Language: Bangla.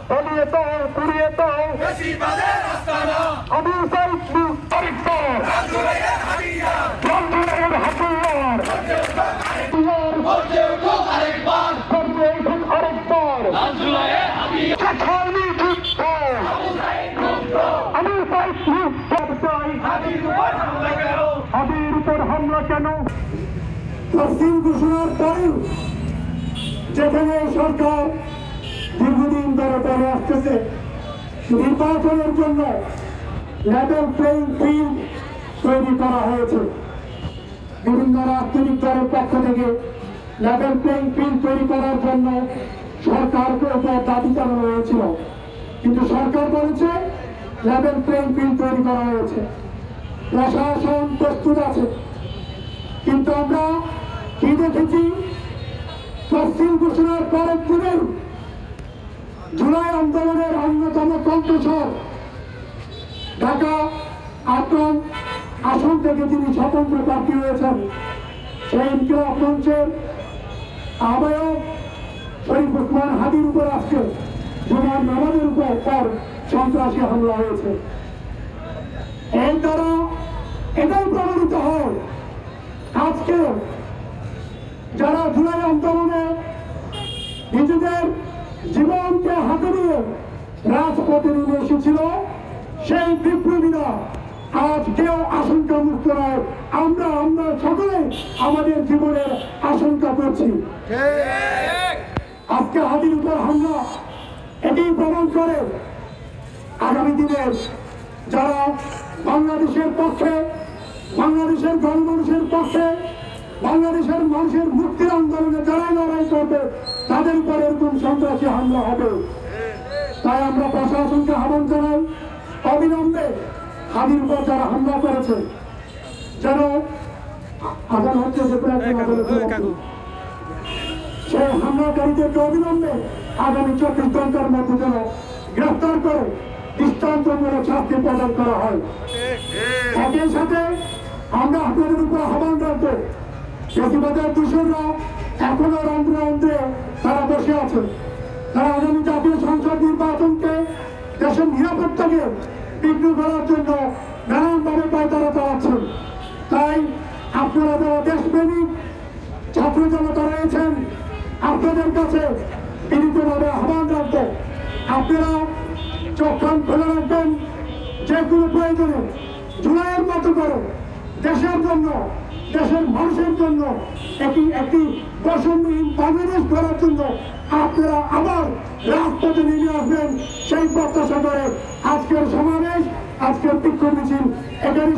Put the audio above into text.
তলিয়ে তো পুড়িয়ে তো আবু সাইদ আরেকবার বন্ধুরের হাতিয়ার আরেকবার হাবির উপর হামলা কেন? তফসিল ঘোষণার পরেও যেখানে সরকার দীর্ঘদিন ধরে পরে আসতেছে নির্বাচনের জন্য লেভেল প্লেইং ফিল্ড তৈরি করা হয়েছে, বিভিন্ন রাজনৈতিক দলের পক্ষ থেকে লেভেল প্লেইং ফিল্ড তৈরি করার জন্য সরকারকে উপর দাবি জানানো হয়েছিল, কিন্তু সরকার বলেছে লেভেল প্লেইং ফিল্ড তৈরি করা হয়েছে, প্রশাসন প্রস্তুত আছে। কিন্তু আমরা কি দেখেছি, তফসিল ঘোষণার পরের দিনেই জুলাই আন্দোলনের অন্যতম কণ্ঠস্বর ঢাকা ৮ নং আসন থেকে যিনি স্বতন্ত্র প্রার্থী হয়েছেন সেই ইনকিলাব মঞ্চের আহ্বায়ক শরীফ ওসমান হাদির উপর আজকে জুমার নামাজের উপর সন্ত্রাসী হামলা হয়েছে। এর দ্বারা এটাই প্রমাণিত হয় আজকে যারা জুলাই আন্দোলনে নিজেদের জীবনকে হাতে নিয়ে রাজপথে নেমে এসেছিল সেই বিপ্লবীরা আজ কেউ আশঙ্কা মুক্ত নয়। আমরা সকলে আমাদের জীবনের আশঙ্কা করছি। আজকে হাদির উপর হামলা এটি প্রমাণ করে আগামী দিনের যারা বাংলাদেশের পক্ষে, বাংলাদেশের গণমানুষের পক্ষে, বাংলাদেশের মানুষের মুক্তির আন্দোলনে যারা লড়াই করবে তাদের উপর এরকম সন্ত্রাসী হামলা হবে। তাই আমরা প্রশাসনকে আহ্বান জানাই অবিলম্বে হাদির উপর যারা হামলা করেছে যেন আদান হচ্ছে সেই হামলাকারীদেরকে অবিলম্বে আগামী 24 ঘন্টার মধ্যে যেন গ্রেফতার করে দৃষ্টান্তমূলক শাস্তি প্রদান করা হয়। একই সাথে আমরা আপনাদের উপর আহ্বান রাখবো, বেশিরভাগের দূষণরা এখনো রন্ধ্রে তারা বসে আছে। তারা আগামী জাতীয় সংসদ নির্বাচনকে দেশের নিরাপত্তাকে বিঘ্ন করার জন্য নানানভাবে পায়তারা চালাচ্ছেন। তাই আপনারা যারা দেশপ্রেমিক ছাত্র জনতা রয়েছেন আপনাদের কাছে বিনীতভাবে আহ্বান রাখবো, আপনারা চোখ কান খুলে রাখবেন। যে কোনো প্রয়োজনে জুলাইয়ের মতো করে দেশের জন্য, দেশের মানুষের জন্য একটি বৈষম্যহীন বাংলাদেশ করার জন্য আপনারা আবার রাজপথে নেমে আসবেন সেই প্রত্যাশা করে আজকের সমাবেশ, আজকের বিক্ষোভ মিছিল এখানেই